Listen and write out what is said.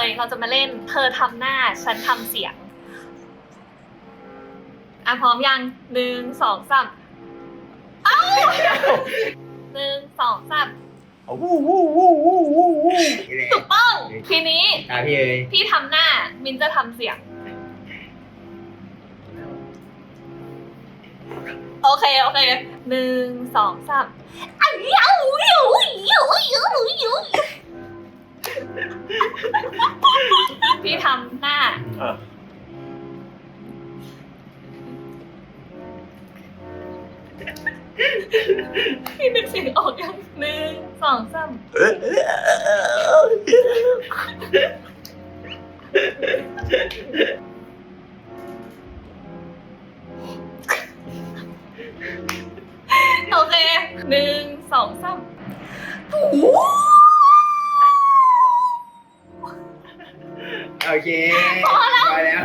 เลยเราจะมาเล่นเธอทำหน้าฉันทำเสียงพร้อมยัง1 2 3เอ้า1 2 3ถูกต้องทีนี้พี่เอ๋ยพี่ทำหน้ามินจะทำเสียงโอเค1 2 3พี่ทำหน้าพี่นึกเสียงออกยัง1 2 3โอเค1 2 3โอเค พอแล้ว พอแล้ว